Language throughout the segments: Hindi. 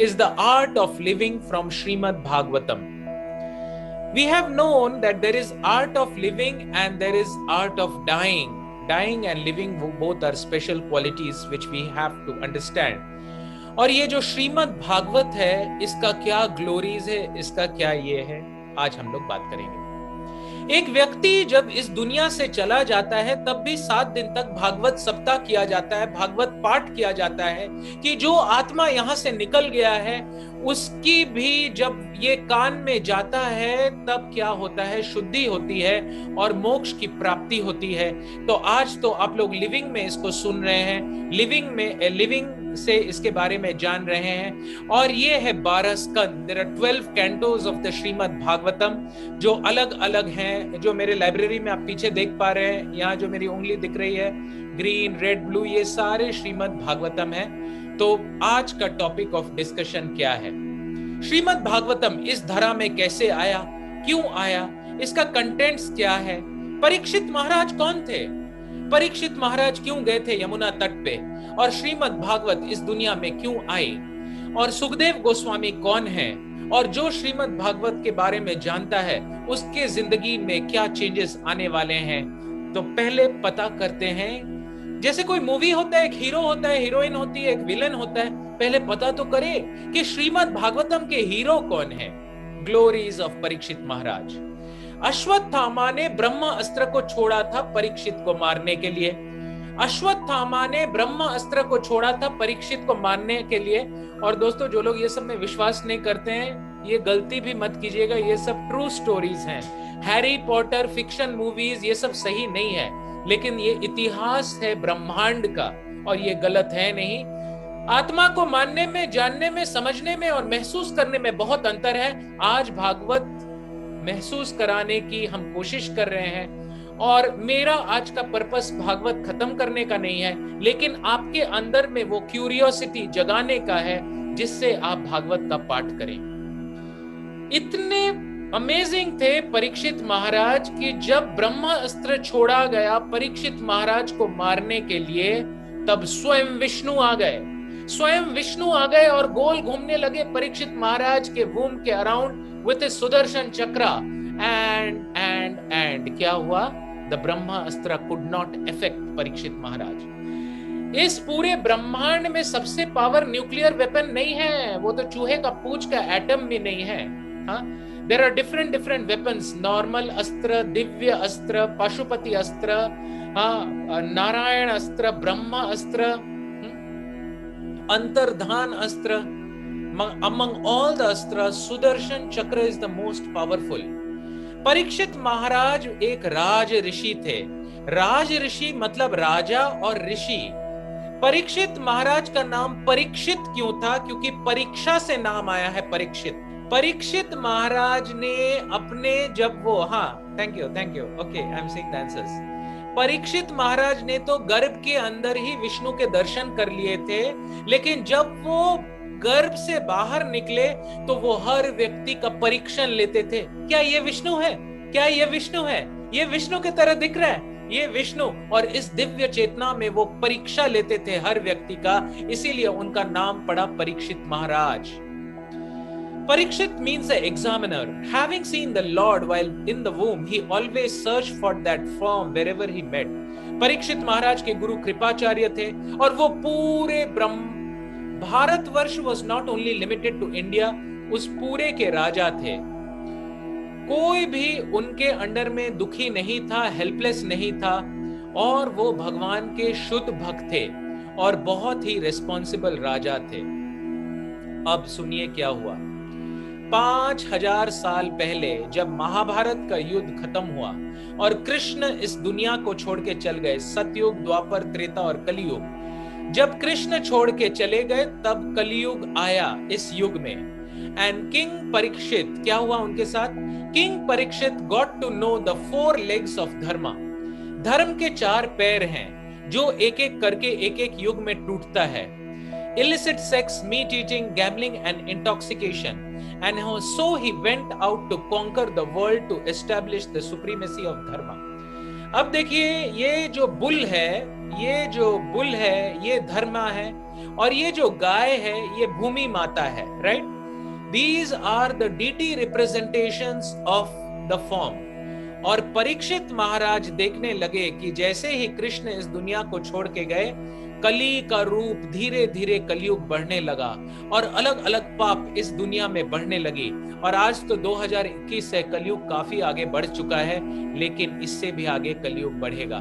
is the art of living from Srimad Bhagavatam. We have known that there is art of living and there is art of dying. Dying and living both are special qualities which we have to understand. और ये जो श्रीमद् भागवत है, इसका क्या ग्लोरीज है, इसका क्या ये है, आज हम लोग बात करेंगे। एक व्यक्ति जब इस दुनिया से चला जाता है तब भी 7 दिन तक भागवत सप्ताह किया जाता है, भागवत पाठ किया जाता है कि जो आत्मा यहां से निकल गया है उसकी भी जब ये कान में जाता है तब क्या होता है, शुद्धि होती है और मोक्ष की प्राप्ति होती है। तो आज तो आप लोग लिविंग में इसको सुन रहे हैं, लिविंग से इसके बारे में जान रहे हैं। और ये है 12 स्कंद, there are 12 cantos of the Shrimad Bhagavatam जो अलग अलग हैं, जो मेरे लाइब्रेरी में आप पीछे देख पा रहे हैं, यहाँ जो मेरी उंगली दिख रही है ग्रीन रेड ब्लू, ये सारे श्रीमद् भागवतम है। तो आज का टॉपिक ऑफ डिस्कशन क्या है, श्रीमद् भागवतम इस धरा में कैसे आया, क्यों आया, इसका कंटेंट्स क्या है, परीक्षित महाराज कौन थे, परीक्षित महाराज क्यों गए थे यमुना तट पे, और श्रीमद् भागवत इस दुनिया में क्यों आई, और सुखदेव गोस्वामी कौन है, और जो श्रीमद् भागवत के बारे में जानता है उसके जिंदगी में क्या चेंजेस आने वाले हैं। तो पहले पता करते हैं, जैसे कोई मूवी होता है, एक हीरो होता है, हीरोइन होती है, एक विलन होता है, पहले पता तो करे कि श्रीमद् भागवतम के हीरो कौन है। ग्लोरीज ऑफ परीक्षित महाराज। अश्वत्थामा ने ब्रह्म अस्त्र को छोड़ा था परीक्षित को मारने के लिए, अश्वत्थामा ने ब्रह्म अस्त्र को छोड़ा था परीक्षित को मारने के लिए। और दोस्तों, जो लोग ये सब में विश्वास नहीं करते हैं, ये गलती भी मत कीजिएगा, ये सब ट्रू स्टोरीज हैं। हैरी पॉटर फिक्शन मूवीज ये सब सही नहीं है, लेकिन ये इतिहास है ब्रह्मांड का और ये गलत है नहीं। आत्मा को मानने में, जानने में, समझने में और महसूस करने में बहुत अंतर है। आज भागवत महसूस कराने की हम कोशिश कर रहे हैं, और मेरा आज का पर्पस भागवत खत्म करने का नहीं है, लेकिन आपके अंदर में वो क्यूरियोसिटी जगाने का है जिससे आप भागवत का पाठ करें। इतने अमेजिंग थे परीक्षित महाराज कि जब ब्रह्म अस्त्र छोड़ा गया परीक्षित महाराज को मारने के लिए, तब स्वयं विष्णु आ गए, स्वयं विष्णु आ गए और गोल घूमने लगे परीक्षित महाराज के वूम के अराउंड with a सुदर्शन चक्र। and क्या हुआ, द ब्रह्मा अस्त्र could not affect परीक्षित महाराज। इस पूरे ब्रह्मांड में सबसे पावर न्यूक्लियर वेपन नहीं है, वो तो चूहे का पूंछ का एटम भी नहीं है। हाँ, there are different weapons, normal अस्त्र, दिव्य अस्त्र, पशुपति अस्त्र, नारायण अस्त्र, ब्रह्मा अस्त्र, अंतर्धान अस्त्र। Among all the astras, Sudarshan चक्र is the most powerful। Parikshit महाराज एक राज ऋषि थे। राज ऋषि मतलब राजा और ऋषि। परीक्षित महाराज का नाम परीक्षित क्यों था, क्योंकि परीक्षा से नाम आया है परीक्षित। परीक्षित महाराज ने अपने, जब वो, thank you, okay, I am seeing the answers. Parikshit Maharaj ने तो गर्भ के अंदर ही विष्णु के दर्शन कर लिए थे, लेकिन जब वो गर्भ से बाहर निकले तो वो हर व्यक्ति का परीक्षण लेते थे। क्या ये विष्णु है, क्या ये विष्णु है, ये विष्णु की तरह दिख रहा है, ये विष्णु। और इस दिव्य चेतना में वो परीक्षा लेते थे हर व्यक्ति का, इसीलिए उनका नाम पड़ा परीक्षित महाराज। Parikshit means an examiner. Having seen the Lord while in the womb, he always searched for that form wherever he met. Parikshit महाराज के गुरु कृपाचार्य थे, और वो पूरे Bharatvarsh was not only limited to India, उस पूरे के राजा थे। कोई भी उनके अंडर में दुखी नहीं था, हेल्पलेस नहीं था, और वो भगवान के शुद्ध भक्त थे और बहुत ही रिस्पॉन्सिबल राजा थे। अब सुनिए क्या हुआ। 5000 साल पहले जब महाभारत का युद्ध खत्म हुआ और कृष्ण इस दुनिया को छोड़ के चल गए, सतयुग, द्वापर, त्रेता और कलियुग, जब कृष्ण छोड़ के चले गए तब कलियुग आया इस युग में। एंड किंग परीक्षित, क्या हुआ उनके साथ, king Parikshit got to know the 4 legs of dharma. धर्म के 4 पैर हैं जो एक एक करके एक एक युग में टूटता है। illicit sex, meat eating, gambling and intoxication, and so he went out to conquer the world to establish the supremacy of dharma। अब देखिए, ये जो बुल है, ये धर्मा है, और ये जो गाय है ये भूमि माता है, right? These are the deity representations of the form. और परीक्षित महाराज देखने लगे कि जैसे ही कृष्ण इस दुनिया को छोड़ के गए, कली का रूप धीरे धीरे कलयुग बढ़ने लगा और अलग अलग पाप इस दुनिया में बढ़ने लगी। और आज तो 2021 है, कलयुग काफी आगे बढ़ चुका है, लेकिन इससे भी आगे कलयुग बढ़ेगा।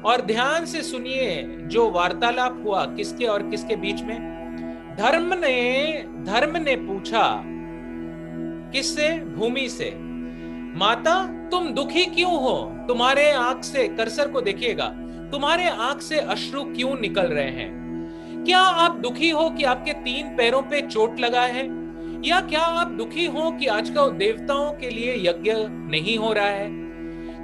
और ध्यान से सुनिए जो वार्तालाप हुआ किसके और किसके बीच में। धर्म ने पूछा किससे? भूमि से, माता तुम दुखी क्यों हो? तुम्हारे आंख से, कर्सर को देखिएगा, तुम्हारे आंख से अश्रु क्यों निकल रहे हैं? क्या आप दुखी हो कि आपके 3 पैरों पे चोट लगा है? या क्या आप दुखी हो कि आजकल देवताओं के लिए यज्ञ नहीं हो रहा है?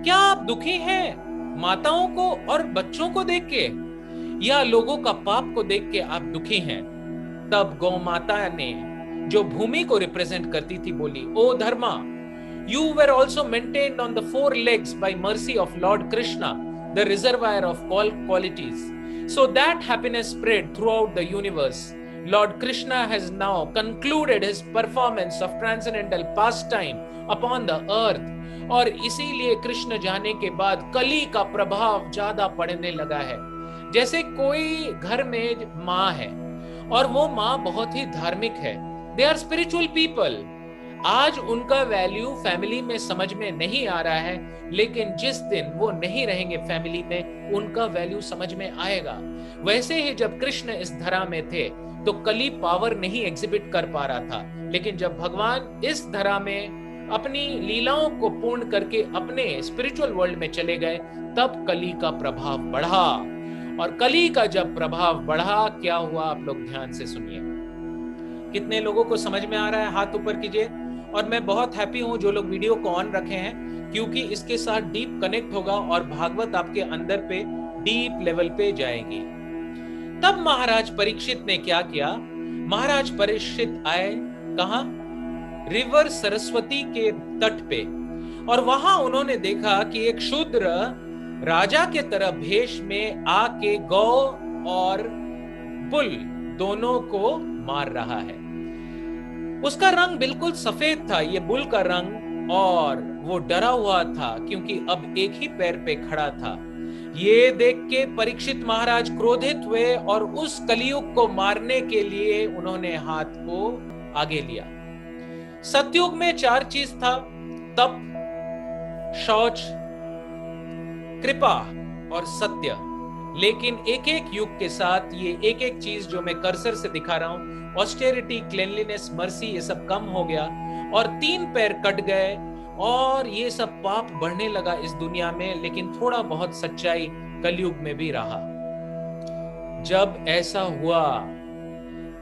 क्या आप दुखी हैं माताओं को और बच्चों को देख के, या लोगों का पाप को देख के आप दुखी हैं? तब गौ माता ने, जो भूमि को रिप्रेजेंट करती थी, बोली, ओ धर्मा, you were also maintained on the 4 legs by mercy of Lord Krishna, the reservoir of all qualities. So that happiness spread throughout the universe. Lord Krishna has now concluded his performance of transcendental pastime upon the earth. और इसीलिए कृष्ण जाने के बाद कली का प्रभाव ज्यादा पड़ने लगा है। जैसे कोई घर में माँ है और वो माँ बहुत ही धार्मिक है, they are spiritual people. आज उनका वैल्यू फैमिली में समझ में नहीं आ रहा है, लेकिन जिस दिन वो नहीं रहेंगे फैमिली में, उनका वैल्यू समझ में आएगा। वैसे ही जब कृष्ण इस धरा में थे तो कली पावर नहीं एग्जिबिट कर पा रहा था, लेकिन जब भगवान इस धरा में अपनी लीलाओं को पूर्ण करके अपने स्पिरिचुअल वर्ल्ड में चले गए, तब कली का प्रभाव बढ़ा। और कली का जब प्रभाव बढ़ा, क्या हुआ आप लोग ध्यान से सुनिए। कितने लोगों को समझ में आ रहा है? हाथ ऊपर कीजिए। और मैं बहुत हैप्पी हूं जो लोग वीडियो को ऑन रखे हैं, क्योंकि इसके साथ डीप कनेक्ट होगा और भागवत आपके अंदर पे डीप लेवल पे जाएगी। तब महाराज परीक्षित ने क्या किया? महाराज परीक्षित आए कहां? रिवर सरस्वती के तट पे। और वहां उन्होंने देखा कि एक शूद्र राजा के तरह भेष में आके गौ और बुल दोनों को मार रहा है। उसका रंग बिल्कुल सफेद था, ये बुल का रंग, और वो डरा हुआ था क्योंकि अब एक ही पैर पे खड़ा था। ये देख के परीक्षित महाराज क्रोधित हुए और उस कलियुग को मारने के लिए उन्होंने हाथ को आगे लिया। सतयुग में 4 चीज था, तप, शौच, कृपा और सत्य। लेकिन एक एक युग के साथ ये एक एक चीज जो मैं कर्सर से दिखा रहा हूं, ऑस्टेरिटी, क्लेनलीनेस, मर्सी, ये सब कम हो गया और 3 पैर कट गए और ये सब पाप बढ़ने लगा इस दुनिया में। लेकिन थोड़ा बहुत सच्चाई कलयुग में भी रहा। जब ऐसा हुआ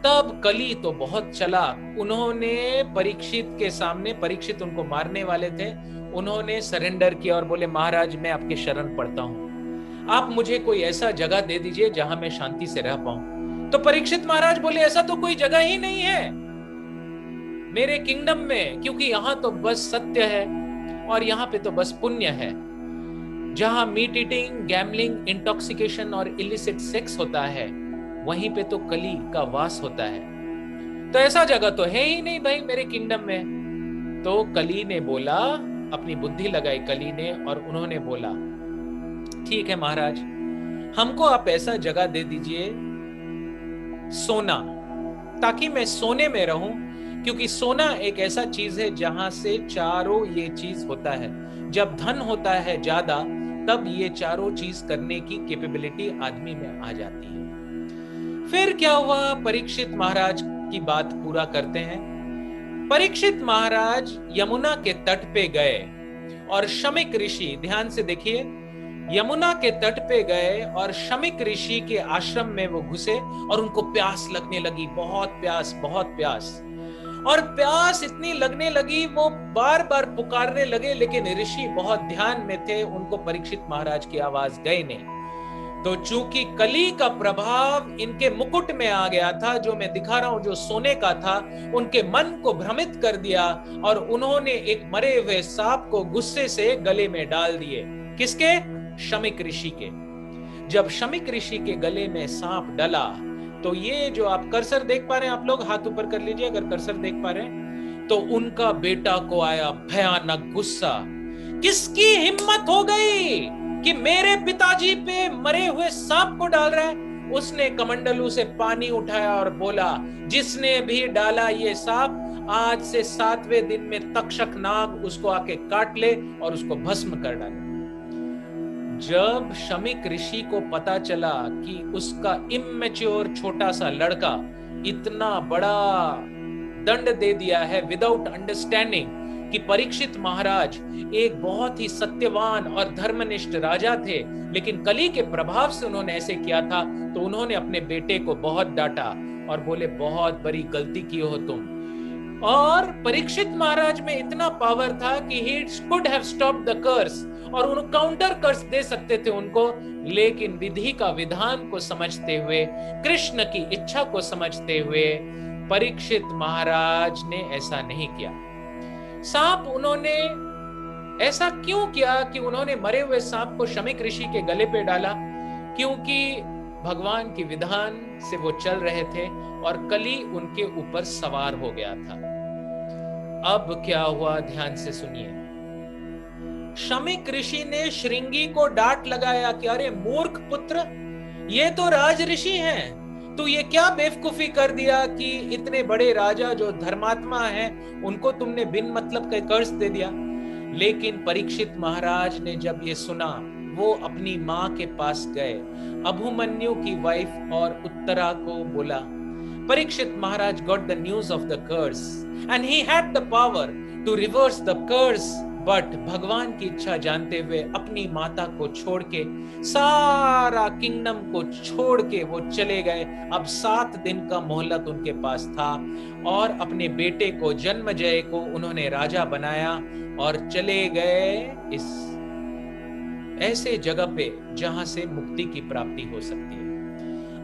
तब कली तो बहुत चला। उन्होंने परीक्षित के सामने, परीक्षित उनको मारने वाले थे, उन्होंने सरेंडर किया और बोले, महाराज मैं आपके शरण पड़ता हूं, आप मुझे कोई ऐसा जगह दे दीजिए जहां मैं शांति से रह पाऊं। तो परीक्षित महाराज बोले, ऐसा तो कोई जगह ही नहीं है मेरे किंगडम में, क्योंकि यहां तो बस सत्य है और यहां पे तो बस पुण्य है। जहां मीट ईटिंग, गैम्बलिंग, इंटॉक्सिकेशन और इलिसिट सेक्स होता है, वहीं पे तो कली का वास होता है। तो ऐसा जगह तो है ही नहीं भाई मेरे किंगडम में। तो कली ने बोला, अपनी बुद्धि लगाई कली ने, और उन्होंने बोला, ठीक है महाराज, हमको आप ऐसा जगह दे दीजिए, सोना, ताकि मैं सोने में रहूं, क्योंकि सोना एक ऐसा चीज है जहां से चारों ये चीज होता है। जब धन होता है ज्यादा, तब ये चारों चीज करने की कैपेबिलिटी आदमी में आ जाती है। फिर क्या हुआ? परीक्षित महाराज की बात पूरा करते हैं। परीक्षित महाराज यमुना के तट पे गए और शमिक ऋषि, ध्यान से देखिए, यमुना के तट पे गए और शमिक ऋषि के आश्रम में वो घुसे और उनको प्यास लगने लगी, बहुत प्यास, बहुत प्यास। और प्यास इतनी लगने लगी, वो बार बार पुकारने लगे, लेकिन ऋषि बहुत ध्यान में थे, उनको परीक्षित महाराज की आवाज गई नहीं। तो चूंकि कली का प्रभाव इनके मुकुट में आ गया था, जो मैं दिखा रहा हूं, जो सोने का था, उनके मन को भ्रमित कर दिया और उन्होंने एक मरे हुए सांप को गुस्से से गले में डाल दिए। किसके? शमिक ऋषि के। जब शमिक ऋषि के गले में सांप डला, तो ये जो आप कर्सर देख पा रहे हैं, आप लोग हाथ ऊपर कर लीजिए अगर कर्सर देख पा रहे हैं, तो उनका बेटा को आया भयानक गुस्सा। किसकी हिम्मत हो गई कि मेरे पिताजी पे मरे हुए सांप को डाल रहा है? उसने कमंडलू से पानी उठाया और बोला, जिसने भी डाला ये सांप, आज से 7वें दिन में तक्षक नाग उसको आके काट ले और उसको भस्म कर डाले। जब शमीक ऋषि को पता चला कि उसका इमेच्योर छोटा सा लड़का इतना बड़ा दंड दे दिया है विदाउट अंडरस्टैंडिंग कि परीक्षित महाराज एक बहुत ही सत्यवान और धर्मनिष्ठ राजा थे, लेकिन कली के प्रभाव से उन्होंने ऐसे किया था, तो उन्होंने अपने बेटे को बहुत डांटा और बोले, बहुत बड़ी गलती की हो तुम। और परीक्षित महाराज में इतना पावर था कि he could have stopped the curse, और उन काउंटर कर्स दे सकते थे उनको, लेकिन विधि का विधान को समझते हुए, कृष्ण की इच्छा को समझते हुए परीक्षित महाराज ने ऐसा नहीं किया। सांप उन्होंने ऐसा क्यों किया कि उन्होंने मरे हुए सांप को शमीक ऋषि के गले पे डाला? क्योंकि भगवान की विधान से वो चल रहे थे और कली उनके ऊपर सवार हो गया था। अब क्या हुआ, ध्यान से सुनिए। शमीक ऋषि ने श्रृंगी को डांट लगाया कि अरे मूर्ख पुत्र, ये तो राज ऋषि हैं, तू ये क्या बेवकूफी कर दिया कि इतने बड़े राजा जो धर्मात्मा हैं उनको तुमने बिन मतलब का कर्ज दे दिया। लेकिन परीक्षित महाराज ने जब ये सुना, वो अपनी माँ के पास गए, अभिमन्यु की वाइफ और उत्तरा को बोला। परीक्षित महाराज got the news of the curse and he had the power to reverse the curse, but भगवान की इच्छा जानते हुए अपनी माता को छोड़ के, सारा किंगडम को छोड़ के वो चले गए। अब 7 दिन का मोहलत उनके पास था और अपने बेटे को, जन्मजय को उन्होंने राजा बनाया और चले गए इस ऐसे जगह पे जहां से मुक्ति की प्राप्ति हो सकती है।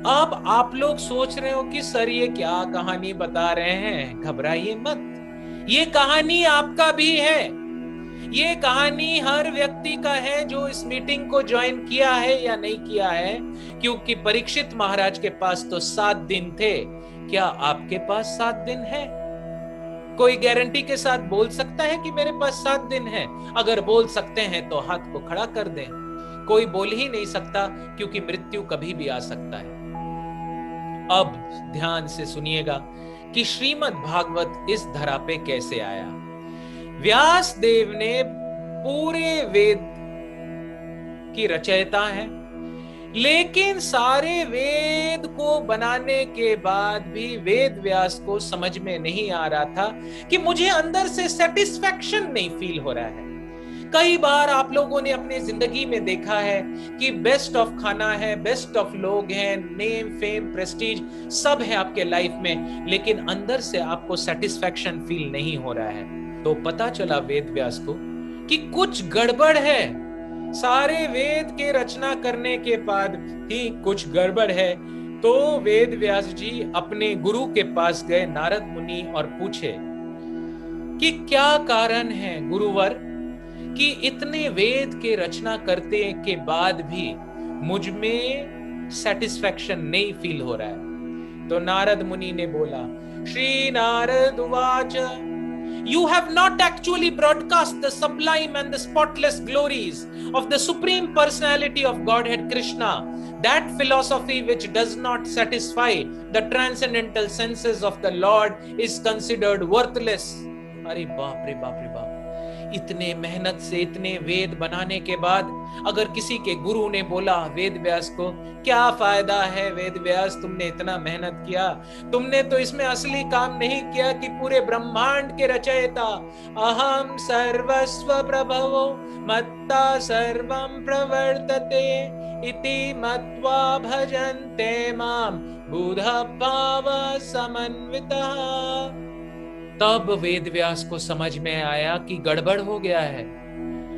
अब आप लोग सोच रहे हो कि सर ये क्या कहानी बता रहे हैं? घबराइए मत, ये कहानी आपका भी है। ये कहानी हर व्यक्ति का है जो इस मीटिंग को ज्वाइन किया है या नहीं किया है, क्योंकि परीक्षित महाराज के पास तो 7 दिन थे। क्या आपके पास 7 दिन है? कोई गारंटी के साथ बोल सकता है कि मेरे पास 7 दिन है? अगर बोल सकते हैं तो हाथ को खड़ा कर दें। कोई बोल ही नहीं सकता, क्योंकि मृत्यु कभी भी आ सकता है। अब ध्यान से सुनिएगा कि श्रीमद् भागवत इस धरा पे कैसे आया। व्यास देव ने पूरे वेद की रचयिता है, लेकिन सारे वेद को बनाने के बाद भी वेद व्यास को समझ में नहीं आ रहा था कि मुझे अंदर से सेटिस्फैक्शन नहीं फील हो रहा है। कई बार आप लोगों ने अपनी जिंदगी में देखा है कि बेस्ट ऑफ खाना है, बेस्ट ऑफ लोग हैं, नेम फेम प्रेस्टीज सब है आपके लाइफ में, लेकिन अंदर से आपको सेटिस्फैक्शन फील नहीं हो रहा है। तो पता चला वेद व्यास को कि कुछ गड़बड़ है। सारे वेद के रचना करने के बाद ही कुछ गड़बड़ है। तो वेद व्यास जी अपने गुरु के पास गए, नारद मुनि, और पूछे कि क्या कारण है गुरुवर कि इतने वेद के रचना करते के बाद भी मुझ में सेटिस्फैक्शन नहीं फील हो रहा है। तो नारद मुनि ने बोला, श्री नारद उवाच, you have not actually broadcast the sublime and the spotless glories of the supreme personality of Godhead Krishna, that philosophy which does not satisfy the transcendental senses of the Lord is considered worthless। अरे बाप रे बाप रे बाप, इतने मेहनत से इतने वेद बनाने के बाद अगर किसी के गुरु ने बोला वेद व्यास को, क्या फायदा है वेद व्यास, तुमने इतना मेहनत किया, तुमने तो इसमें असली काम नहीं किया कि पूरे ब्रह्मांड के रचयिता अहम सर्वस्व प्रभवो मत्ता सर्वं प्रवर्तते इति मत्वा भजन्ते माम बुधा भाव समन्वितः। तब वेद व्यास को समझ में आया कि गड़बड़ हो गया है।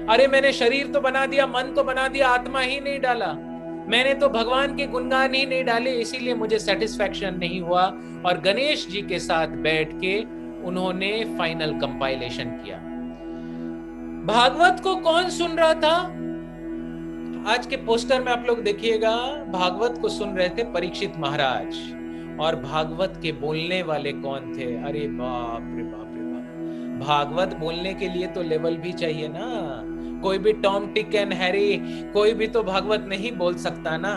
अरे मैंने शरीर तो बना दिया, मन तो बना दिया, आत्मा ही नहीं डाला। मैंने तो भगवान के गुणगान ही नहीं डाले, इसीलिए मुझे सेटिस्फैक्शन नहीं हुआ। और गणेश जी के साथ बैठ के उन्होंने फाइनल कंपाइलेशन किया। भागवत को कौन सुन रहा था? आज के पोस्टर में आप लोग देखिएगा, भागवत को सुन रहे थे परीक्षित महाराज। और भागवत के बोलने वाले कौन थे? अरे बाप रे बाप रे बाप, भागवत बोलने के लिए तो लेवल भी चाहिए ना। कोई भी टॉम टिक एंड हैरी कोई भी तो भागवत नहीं बोल सकता ना।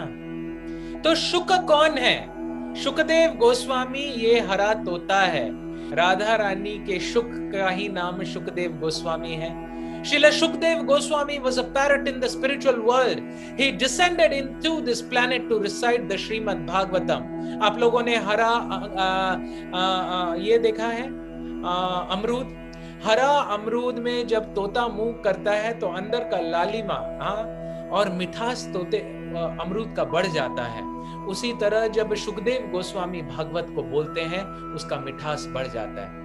तो शुक कौन है? शुकदेव गोस्वामी, ये हरा तोता है। राधा रानी के शुक का ही नाम शुकदेव गोस्वामी है। Srila Shukdev Goswami was a parrot in the spiritual world. He descended into this planet to recite the Srimad Bhagavatam. आप लोगों ने हरा ये देखा है अमरूद? हरा अमरूद में जब तोता मुंह करता है तो अंदर का लालिमा और मिठास तोते अमरूद का बढ़ जाता है। उसी तरह जब शुकदेव गोस्वामी भागवत को बोलते हैं उसका मिठास बढ़ जाता है।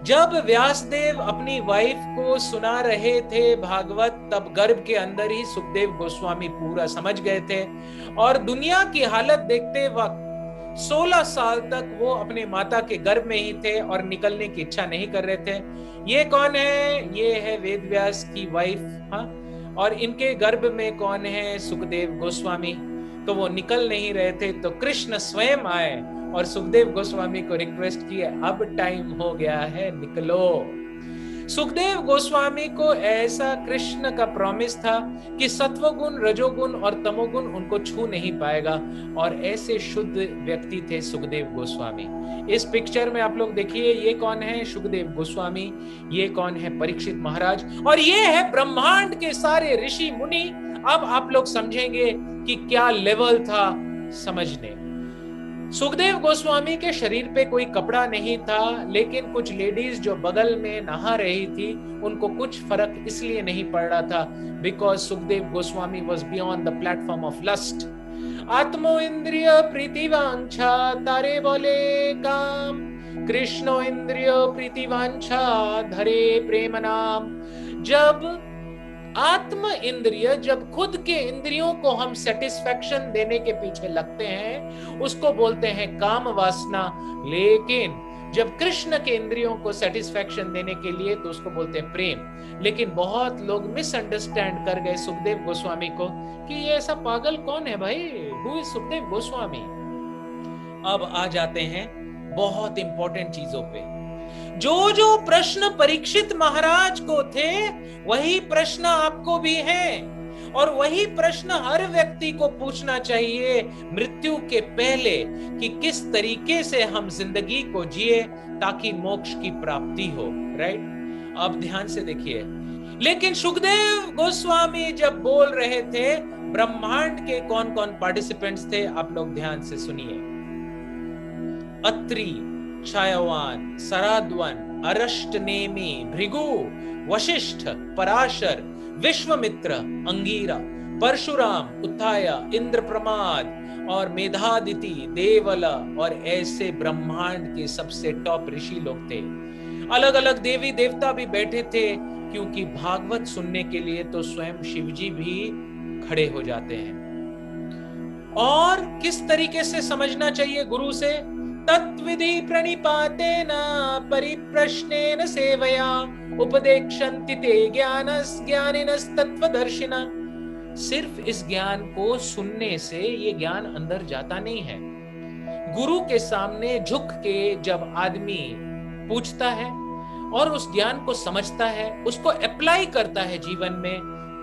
जब व्यासदेव अपनी वाइफ को सुना रहे थे भागवत, तब गर्भ के अंदर ही सुखदेव गोस्वामी पूरा समझ गए थे और दुनिया की हालत देखते वक्त 16 साल तक वो अपने माता के गर्भ में ही थे और निकलने की इच्छा नहीं कर रहे थे। ये कौन है? ये है वेद व्यास की वाइफ। और इनके गर्भ में कौन है? सुखदेव गोस्वामी। तो वो निकल नहीं रहे थे तो कृष्ण स्वयं आए और सुखदेव गोस्वामी को रिक्वेस्ट किए, अब टाइम हो गया है, निकलो। सुखदेव गोस्वामी को ऐसा कृष्ण का प्रॉमिस था कि सत्वगुण, रजोगुण और तमोगुण उनको छू नहीं पाएगा, और ऐसे शुद्ध व्यक्ति थे सुखदेव गोस्वामी। इस पिक्चर में आप लोग देखिए, ये कौन है? सुखदेव गोस्वामी। ये कौन है? परीक्षित महाराज। और ये है ब्रह्मांड के सारे ऋषि मुनि। अब आप लोग समझेंगे कि क्या लेवल था समझने। सुखदेव गोस्वामी के शरीर पे कोई कपड़ा नहीं था, लेकिन कुछ लेडीज जो बगल में नहा रही थी उनको कुछ फर्क इसलिए नहीं पड़ रहा था because Sukhdev Goswami was beyond the platform of lust. आत्मो इंद्रिय प्रीतिवांछा तारे बोले काम, कृष्णो इंद्रिय प्रीतिवांछा धरे प्रेम नाम। जब आत्म इंद्रिय, जब खुद के इंद्रियों को हम सेटिस्फैक्शन देने के पीछे लगते हैं उसको बोलते हैं काम वासना, लेकिन जब कृष्ण के इंद्रियों को सेटिस्फैक्शन देने के लिए तो उसको बोलते हैं प्रेम। लेकिन बहुत लोग मिसअंडरस्टैंड कर गए सुखदेव गोस्वामी को कि ये ऐसा पागल कौन है भाई, हु इज सुखदेव गोस्वामी। अब आ जाते हैं बहुत इंपॉर्टेंट चीजों पे। जो जो प्रश्न परीक्षित महाराज को थे वही प्रश्न आपको भी हैं, और वही प्रश्न हर व्यक्ति को पूछना चाहिए मृत्यु के पहले कि किस तरीके से हम जिंदगी को जिए ताकि मोक्ष की प्राप्ति हो। राइट? अब ध्यान से देखिए। लेकिन सुखदेव गोस्वामी जब बोल रहे थे, ब्रह्मांड के कौन कौन पार्टिसिपेंट्स थे आप लोग ध्यान से सुनिए। अत्रि, छायावान, सराद्वन, अरष्टनेमी, भृगु, वशिष्ठ, पराशर, विश्वामित्र, अंगीरा, परशुराम, उत्ताया, इंद्रप्रमाद और मेधादिति, देवला और ऐसे ब्रह्मांड के सबसे टॉप ऋषि लोग थे। अलग अलग देवी देवता भी बैठे थे, क्योंकि भागवत सुनने के लिए तो स्वयं शिवजी भी खड़े हो जाते हैं। और किस तरीके से समझना चाहिए गुरु से? तत्विधि प्रणिपातेन परिप्रश्नेन सेवया उपदेक्षन्ति ते ज्ञानिनस् तत्वदर्शिना। सिर्फ इस ज्ञान को सुनने से ये ज्ञान अंदर जाता नहीं है। गुरु के सामने झुक के जब आदमी पूछता है और उस ज्ञान को समझता है, उसको अप्लाई करता है जीवन में,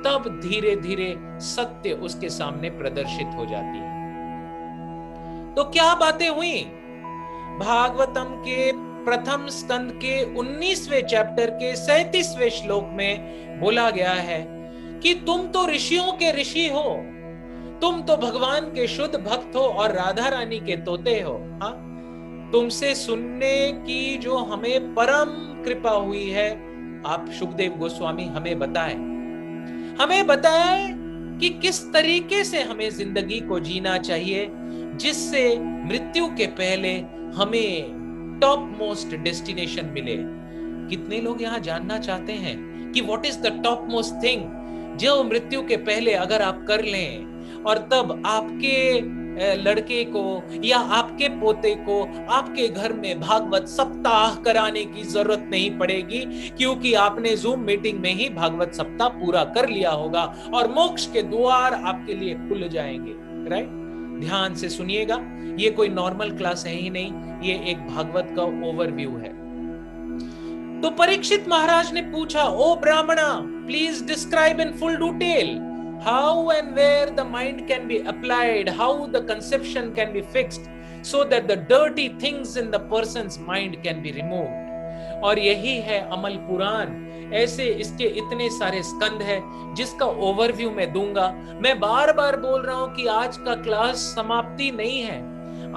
तब धीरे धीरे सत्य उसके सामने प्रदर्शित हो जाती है। तो क्या बातें हुई? भागवतम के प्रथम स्कंद के 19वें चैप्टर के 37वें श्लोक में बोला गया है कि तुम तो ऋषियों के ऋषि हो, तुम तो भगवान के शुद्ध भक्त हो और राधा रानी के तोते हो। हाँ, तुमसे सुनने की जो हमें परम कृपा हुई है, आप सुखदेव गोस्वामी हमें बताएं कि किस तरीके से हमें जिंदगी को जीना चाहिए जिससे मृत्यु के पहले हमें टॉप मोस्ट डेस्टिनेशन मिले। कितने लोग यहाँ जानना चाहते हैं कि what is the top most thing जो मृत्यु के पहले अगर आप कर लें और तब आपके लड़के को या आपके पोते को आपके घर में भागवत सप्ताह कराने की जरूरत नहीं पड़ेगी, क्योंकि आपने जूम मीटिंग में ही भागवत सप्ताह पूरा कर लिया होगा और मोक्ष के द्वार आपके लिए खुल जाएंगे। राइट? ध्यान से सुनिएगा, ये कोई नॉर्मल क्लास है ही नहीं, ये एक भागवत का ओवरव्यू है। तो परीक्षित महाराज ने पूछा, ओ ब्राह्मणा, please describe in full detail how and where the mind can be applied, how the conception can be fixed, so that the dirty things in the person's mind can be removed. और यही है अमल पुराण। ऐसे इसके इतने सारे स्कंद है जिसका ओवरव्यू मैं दूंगा। मैं बार बार बोल रहा हूं कि आज का क्लास समाप्ति नहीं है,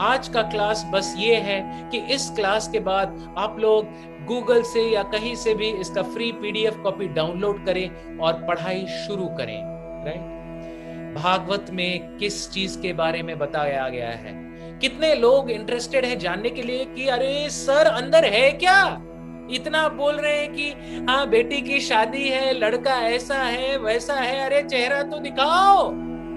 आज का क्लास बस ये है कि इस क्लास के बाद आप लोग गूगल से या कहीं से भी इसका फ्री पीडीएफ कॉपी डाउनलोड करें और पढ़ाई शुरू करें। राइट? भागवत में किस चीज के बारे में बताया गया है? कितने लोग इंटरेस्टेड है जानने के लिए कि अरे सर अंदर है क्या? इतना बोल रहे हैं कि हाँ बेटी की शादी है, लड़का ऐसा है वैसा है। अरे चेहरा तो दिखाओ,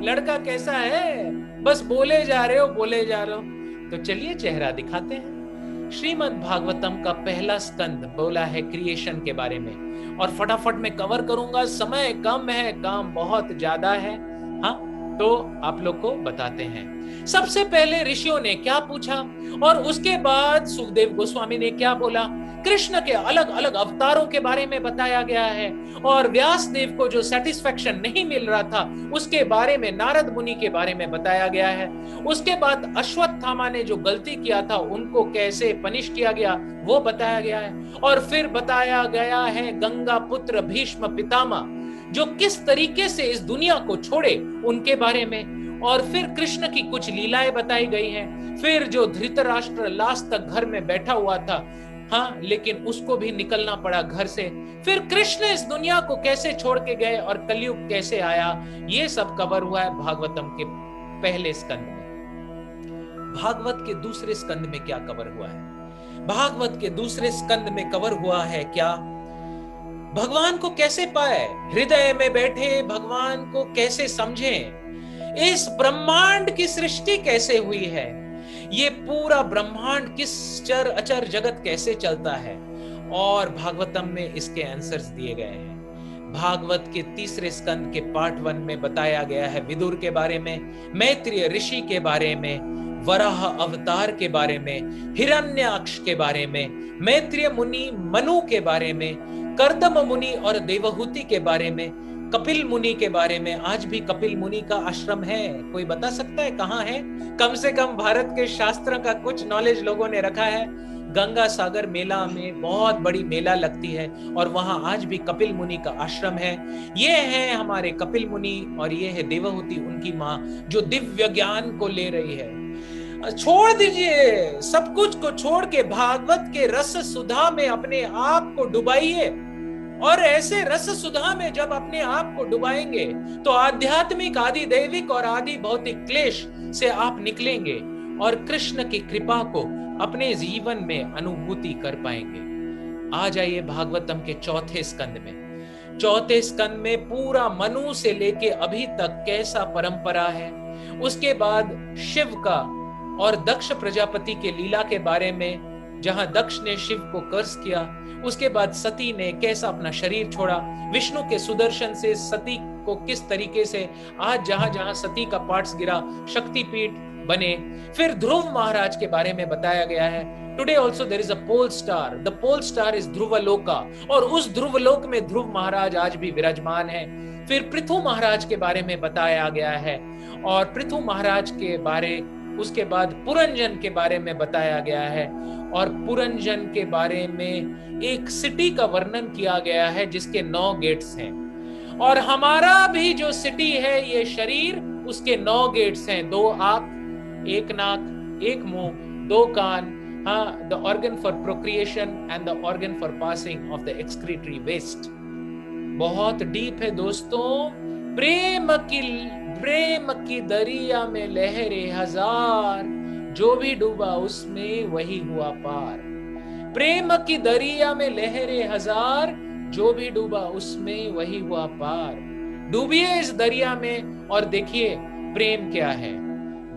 लड़का कैसा है? बस बोले जा रहे हो, बोले जा रहे हो। तो चलिए चेहरा दिखाते हैं। श्रीमद् भागवतम का पहला स्कंद बोला है क्रिएशन के बारे में, और फटाफट में कवर करूंगा, समय कम है, काम बहुत ज्यादा है। हाँ, तो आप लोग को बताते हैं। सबसे पहले ऋषियों ने क्या पूछा और उसके बाद सुखदेव गोस्वामी ने क्या बोला। कृष्ण के अलग अलग अवतारों के बारे में बताया गया है, और व्यास देव को जो सेटिस्फेक्शन नहीं मिल रहा था उसके बारे में, नारद मुनि के बारे में बताया गया है। उसके बाद अश्वत्थामा ने जो गलती किया था उनको कैसे पनिश किया गया वो बताया गया है। और फिर बताया गया है गंगा पुत्र भीष्म पितामह जो किस तरीके से इस दुनिया को छोड़े उनके बारे में। और फिर कृष्ण की कुछ लीलाएं बताई गई हैं। फिर जो धृतराष्ट्र लास्ट तक घर में बैठा हुआ था, हाँ, लेकिन उसको भी निकलना पड़ा घर से। फिर कृष्ण इस दुनिया को कैसे छोड़ के गए और कलयुग कैसे आया, ये सब कवर हुआ है भागवतम के पहले स्कंद में। भागवत के दूसरे स्कंद में क्या कवर हुआ है? भागवत के दूसरे स्कंद में कवर हुआ है क्या? भगवान को कैसे पाए, हृदय में बैठे भगवान को कैसे समझें, इस ब्रह्मांड की सृष्टि कैसे हुई है, ये पूरा ब्रह्मांड किस चर अचर जगत कैसे चलता है, और भागवतम में इसके आंसर्स दिए गए हैं। भागवत के तीसरे स्कंद के पार्ट 1 में बताया गया है विदुर के बारे में, मैत्रेय ऋषि के बारे में, वराह अवतार के बारे में, हिरण्याक्ष के बारे में, मैत्रेय मुनि मनु के बारे में, कर्दम मुनि और देवहूति के बारे में, कपिल मुनि के बारे में। आज भी कपिल मुनि का आश्रम है, कोई बता सकता है कहाँ है? कम से कम भारत के शास्त्रों का कुछ नॉलेज लोगों ने रखा है। गंगा सागर मेला में बहुत बड़ी मेला लगती है और वहां आज भी कपिल मुनि का आश्रम है। ये है हमारे कपिल मुनि और ये है देवहूति उनकी माँ जो दिव्य ज्ञान को ले रही है। छोड़ दीजिए सब कुछ को, छोड़ के भागवत के रस सुधा में अपने आप को डुबाइए, और ऐसे रस सुधा में जब अपने आप को डुबाएंगे तो आध्यात्मिक, आदि दैविक और आदि भौतिक क्लेश से आप निकलेंगे और कृष्ण की कृपा को अपने जीवन में अनुभूति कर पाएंगे। आ जाइए भागवतम के चौथे स्कंद में। चौथे स्कंद में पूरा मनु से लेके अभी तक कैसा परंपरा है, उसके बाद शिव का और दक्ष प्रजापति के लीला के बारे में, जहां दक्ष ने शिव को कर्स किया, उसके बाद सती ने कैसा अपना शरीर छोड़ा, विष्णु के सुदर्शन से सती को किस तरीके से आज जहां जहां सती का पार्ट्स गिरा शक्तिपीठ बने। फिर ध्रुव महाराज के बारे में बताया गया है। Today also there is a pole star, the pole star is Dhruvaloka, और उस ध्रुवलोक में ध्रुव महाराज आज भी विराजमान है। फिर पृथु महाराज के बारे में बताया गया है, और पृथु महाराज के बारे, उसके बाद पुरंजन के बारे में बताया गया है, और पुरंजन के बारे में एक सिटी का वर्णन किया गया है जिसके 9 गेट्स हैं, और हमारा भी जो सिटी है ये शरीर, उसके 9 गेट्स हैं, 2 आंख, 1 नाक, 1 मुंह, 2 कान, हाँ, the organ for procreation and the organ for passing of the excretory waste. बहुत डीप है दोस्तों। प्रेम की दरिया में लहरे हजार, जो भी डूबा उसमें वही हुआ पार। प्रेम की दरिया में लहरे हजार, जो भी डूबा उसमें वही हुआ पार। डूबिए इस दरिया में और देखिए प्रेम क्या है।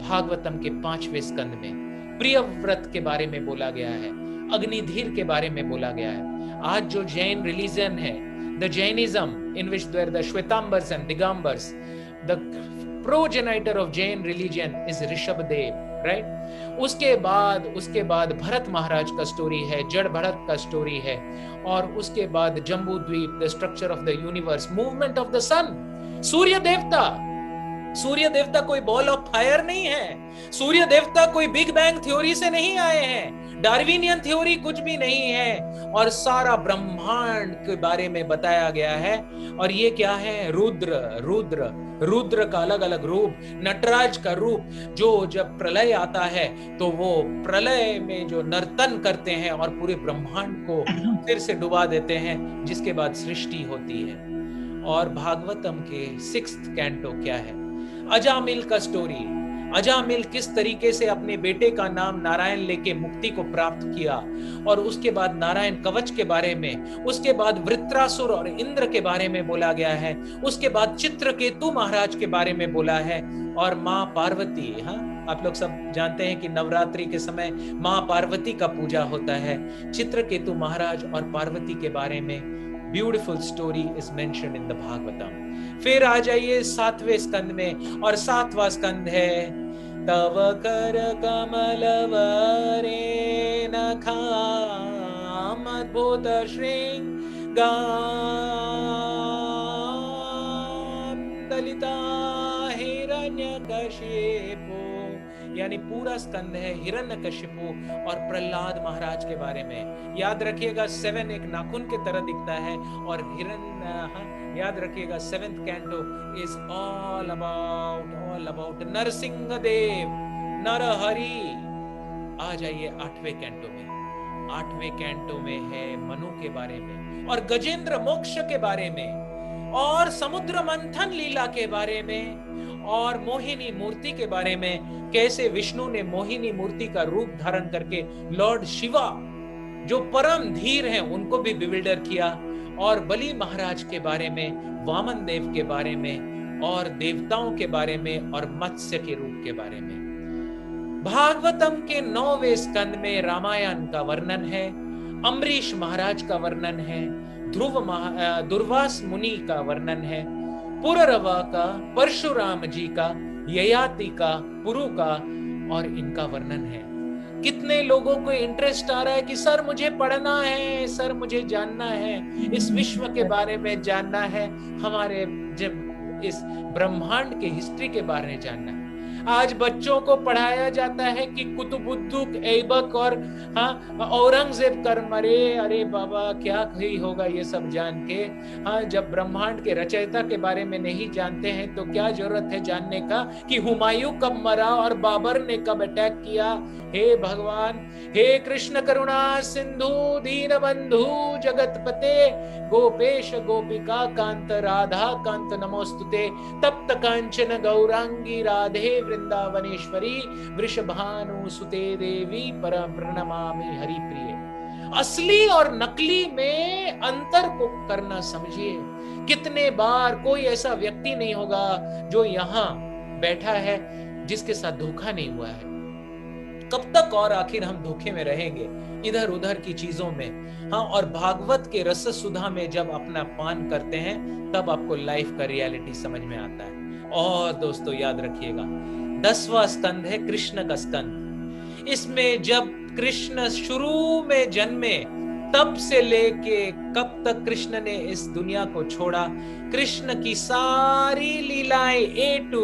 भागवतम के 5वें स्कंद में प्रियव्रत के बारे में बोला गया है, अग्निधीर के बारे में बोला गया है। आज जो जैन रिलीजन है, the Jainism, in which there the Shvetambars and Digambars, the progenitor of Jain religion is Rishabhdev, right. उसके बाद भरत महाराज का स्टोरी है, जड़ भरत का स्टोरी है, और उसके बाद Jambu Dvipa, the structure of the universe, movement of the sun, Surya देवता। सूर्य देवता कोई बॉल ऑफ फायर नहीं है, सूर्य देवता कोई बिग बैंग थ्योरी से नहीं आए हैं, डार्विनियन थ्योरी कुछ भी नहीं है, और सारा ब्रह्मांड के बारे में बताया गया है। और ये क्या है? रुद्र, रुद्र, रुद्र का अलग अलग रूप, नटराज का रूप, जो जब प्रलय आता है तो वो प्रलय में जो नर्तन करते हैं और पूरे ब्रह्मांड को फिर से डुबा देते हैं, जिसके बाद सृष्टि होती है। और भागवतम के 6th कैंटो क्या है? अजामिल का स्टोरी। अजामिल किस तरीके से अपने बेटे का नाम नारायण लेके मुक्ति को प्राप्त किया, और उसके बाद नारायण कवच के बारे में, उसके बाद वृत्रासुर और इंद्र के बारे में बोला गया है, उसके बाद चित्रकेतु महाराज के बारे में बोला है, और माँ पार्वती। हाँ, आप लोग सब जानते हैं कि नवरात्रि के समय माँ पार्वती का पूजा होता है। चित्रकेतु महाराज और पार्वती के बारे में beautiful story is mentioned in the Bhagavatam. फिर आ जाइए 7वें स्कंद में, और 7वां स्कंद है तव कर कमल वरे नखाम अद्भुत श्रृंगार दलिता हिरण्यकशिपु, यानी पूरा स्कंद है हिरण्यकशिपु और प्रहलाद महाराज के बारे में। याद रखिएगा 7 एक नाखून के तरह दिखता है, और याद रखिएगा 7th canto is all about Narasimha Dev, Narahari. आ जाइए 8वें कैंटो में। 8वें कैंटो में है मनु के बारे में, और गजेंद्र मोक्ष के बारे में, और समुद्र मंथन लीला के बारे में, और मोहिनी मूर्ति के बारे में, कैसे विष्णु ने मोहिनी मूर्ति का रूप धारण करके लॉर्ड शिवा जो परम धीर हैं उनको भी बिविल्डर किया, और बलि महाराज के बारे में, वामन देव के बारे में, और देवताओं के बारे में, और मत्स्य के रूप के बारे में। भागवतम के 9वें स्कंद में रामायण का वर्णन है, अम्बरीश महाराज का वर्णन है, दुर्वास मुनि का वर्णन है, पुररवा का, परशुराम जी का, ययाति का, पुरु का, और इनका वर्णन है। कितने लोगों को इंटरेस्ट आ रहा है कि सर मुझे पढ़ना है, सर मुझे जानना है, इस विश्व के बारे में जानना है, हमारे जब इस ब्रह्मांड के हिस्ट्री के बारे में जानना है। आज बच्चों को पढ़ाया जाता है कि कुतुबुद्दुक ऐबक और औरंगजेब कर मरे। अरे बाबा क्या ही होगा ये सब जान के। जब ब्रह्मांड के रचयिता के बारे में नहीं जानते हैं तो क्या जरूरत है जानने का कि हुमायूं कब मरा और बाबर ने कब अटैक किया। हे भगवान, हे कृष्ण करुणा सिंधु दीन बंधु जगतपते गोपेश गोपिका कांत राधा कांत नमोस्तुते तप्त कांचन गौरांगी राधे वृंदावनेश्वरी वृषभानु सुते देवी परम प्रणमामि हरि प्रिय। असली और नकली में अंतर को करना समझिए। कितने बार कोई ऐसा व्यक्ति नहीं होगा जो यहाँ बैठा है जिसके साथ धोखा नहीं हुआ है। कब तक और आखिर हम धोखे में रहेंगे इधर उधर की चीजों में। और भागवत के रस सुधा में जब अपना पान करते हैं तब आपको लाइफ का रियलिटी समझ में आता है। और दोस्तों याद रखिएगा 10वां स्कंद है कृष्ण का स्कंद। इसमें जब कृष्ण शुरू में जन्मे तब से लेके कब तक कृष्ण ने इस दुनिया को छोड़ा, कृष्ण की सारी लीलाएं A to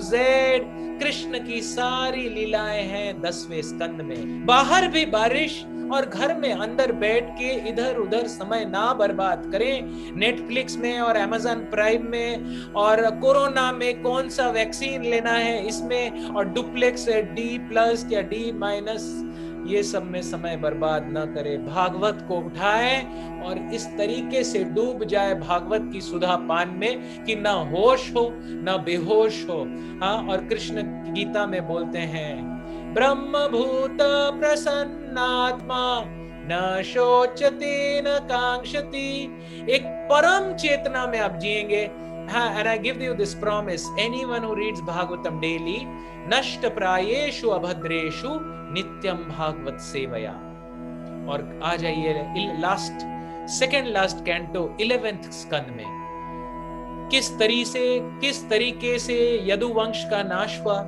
Z कृष्ण की सारी लीलाएं हैं 10वें स्कंद में। बाहर भी बारिश और घर में अंदर बैठ के इधर उधर समय ना बर्बाद करें। नेटफ्लिक्स में और अमेज़न प्राइम में और कोरोना में कौन सा वैक्सीन लेना है इसमें, और डुप्लेक्स D+ या D- ये सब में समय बर्बाद ना करे। भागवत को उठाए और इस तरीके से डूब जाए भागवत की सुधा पान में कि ना होश हो ना बेहोश हो। और कृष्ण गीता में बोलते हैं ब्रह्म भूत प्रसन्नात्मा न शोचते न कांक्षति। एक परम चेतना में आप जिएंगे। And I give you this promise, anyone who reads Bhagavatam daily, नष्ट प्रायेषु अभद्रेषु नित्यम भागवत सेवया। और आ जाइए सेकंड लास्ट कैंटो 11th स्कंद में। किस तरीके से यदुवंश का नाश हुआ,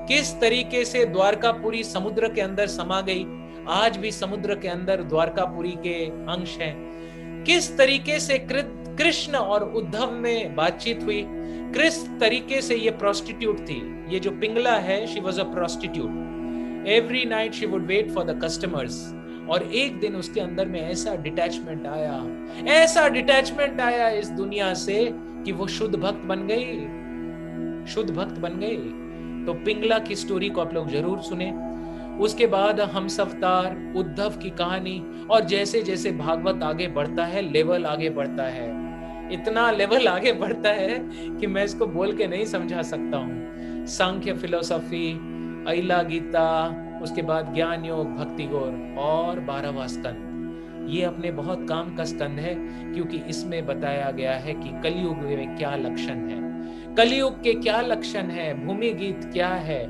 किस तरीके से द्वारकापुरी समुद्र के अंदर समा गई, आज भी समुद्र के अंदर द्वारकापुरी के अंश हैं, किस तरीके से कृष्ण और उद्धव में बातचीत हुई, किस तरीके से ये प्रोस्टिट्यूट थी, ये जो पिंगला है, she was a prostitute, every night she would wait for the customers, और एक दिन उसके अंदर में ऐसा डिटैचमेंट आया इस दुनिया से कि वो शुद्ध भक्त बन गई। तो पिंगला की स्टोरी को आप लोग जरूर सुने। उसके बाद हमसफतार, उद्धव की कहानी, और जैसे जैसे भागवत आगे बढ़ता है, लेवल आगे बढ़ता है, इतना लेवल आगे बढ़ता है कि मैं इसको बोल के नहीं समझा सकता हूँ। सांख्य फिलोसॉफी, अहिला गीता, उसके बाद ज्ञान योग, भक्ति गौर और 12वां स्कंद, ये अपने बहुत काम का स्कंद है, क्योंकि इसमें बताया गया है कि कलयुग में क्या लक्षण है, कलयुग के क्या लक्षण है, भूमि गीत क्या है,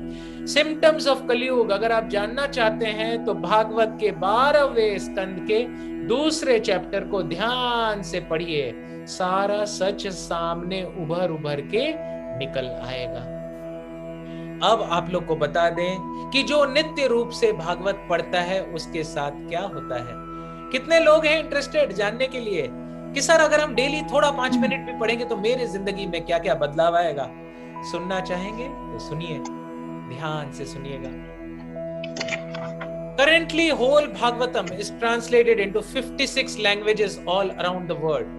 सिम्टम्स ऑफ कलयुग। अगर आप जानना चाहते हैं तो भागवत के 12वें स्कंद के दूसरे चैप्टर को ध्यान से पढ़िए, सारा सच सामने उभर के निकल आएगा। अब आप लोग को बता दें कि जो नित्य रूप से भागवत पढ़ता है उसके साथ क्या होता है। कितने लोग हैं इंटरेस्टेड जानने के लिए कि सर अगर हम डेली थोड़ा 5 मिनट भी पढ़ेंगे तो मेरे जिंदगी में क्या क्या बदलाव आएगा? सुनना चाहेंगे तो सुनिए, ध्यान से सुनिएगा। Currently, whole Bhagavatam is translated into 56 languages all around the world.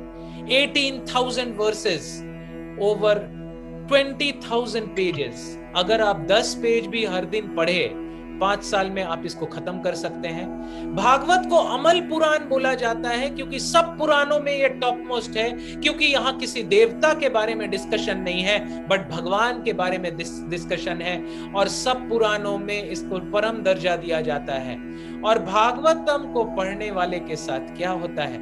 18,000 verses, over 20,000 pages. अगर आप 10 पेज भी हर दिन पढ़े, 5 साल में आप इसको खत्म कर सकते हैं। भागवत को अमल पुराण बोला जाता है क्योंकि सब पुराणों में ये टॉप मोस्ट है, क्योंकि यहाँ किसी देवता के बारे में डिस्कशन नहीं है, बट भगवान के बारे में डिस्कशन है, और सब पुराणों में इसको परम दर्जा दिया जाता है। और भागवतम को पढ़ने वाले के साथ क्या होता है?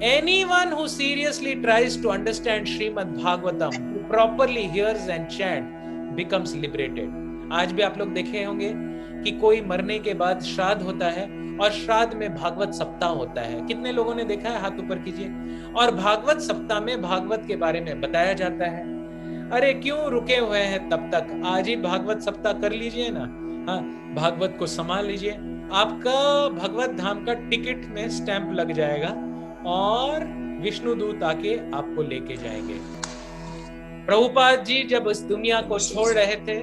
Anyone who seriously tries to understand Srimad Bhagavatam, who properly hears and chant, becomes liberated. आज भी आप लोग देखे होंगे कि कोई मरने के बाद श्राद्ध होता है, और श्राद्ध में भागवत सप्ताह होता है। कितने लोगों ने देखा है? हाथ ऊपर कीजिए। और भागवत सप्ताह में भागवत के बारे में बताया जाता है। अरे क्यों रुके हुए हैं तब तक? आज ही भागवत सप्ताह कर लीजिए ना। हाँ, भागवत को संभाल लीजिए, आपका भगवत धाम का टिकट में स्टैंप लग जाएगा और विष्णु दूत आके आपको लेके जाएंगे। प्रभुपाद जी जब इस दुनिया को छोड़ रहे थे,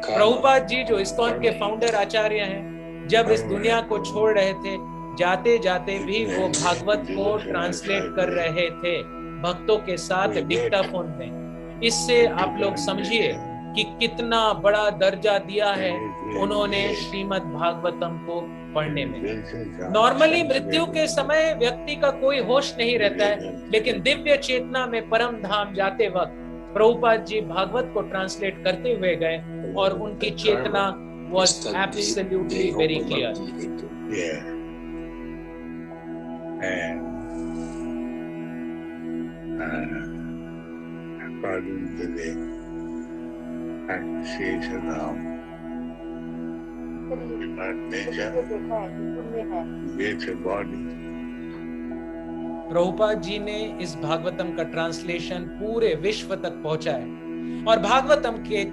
प्रभुपाद जी जो इस्कॉन के फाउंडर आचार्य हैं, जब इस दुनिया को छोड़ रहे थे, जाते जाते भी वो भागवत को ट्रांसलेट कर रहे थे भक्तों के साथ डिक्टाफोन में। इससे आप लोग समझिए कि कितना बड़ा दर्जा दिया है उन्होंने श्रीमद् भागवतम को पढ़ने में। नॉर्मली मृत्यु के समय व्यक्ति का कोई होश नहीं रहता है, लेकिन दिव्य चेतना में परम धाम जाते वक्त प्रभुपाद जी भागवत को ट्रांसलेट करते हुए गए, और उनकी चेतना was absolutely very clear. According to the association of nature, creates a body. Prabhupada ji ने इस भागवतम का ट्रांसलेशन पूरे विश्व तक पहुंचाया, और भागवतम के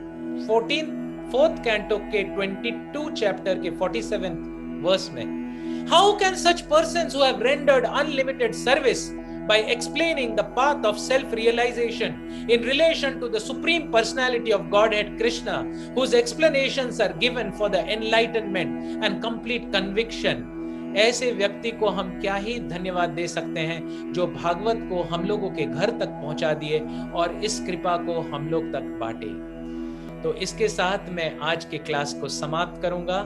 4th कैंटो के 22 चैप्टर के 47th वर्स में, how can such persons who have rendered unlimited service by explaining the path of self-realization in relation to the Supreme Personality of Godhead Krishna, whose explanations are given for the enlightenment and complete conviction, ऐसे व्यक्ति को हम क्या ही धन्यवाद दे सकते हैं जो भागवत को हम लोगों के घर तक पहुंचा दिए और इस कृपा को हम लोग तक बांटे। तो इसके साथ मैं आज के क्लास को समाप्त करूंगा।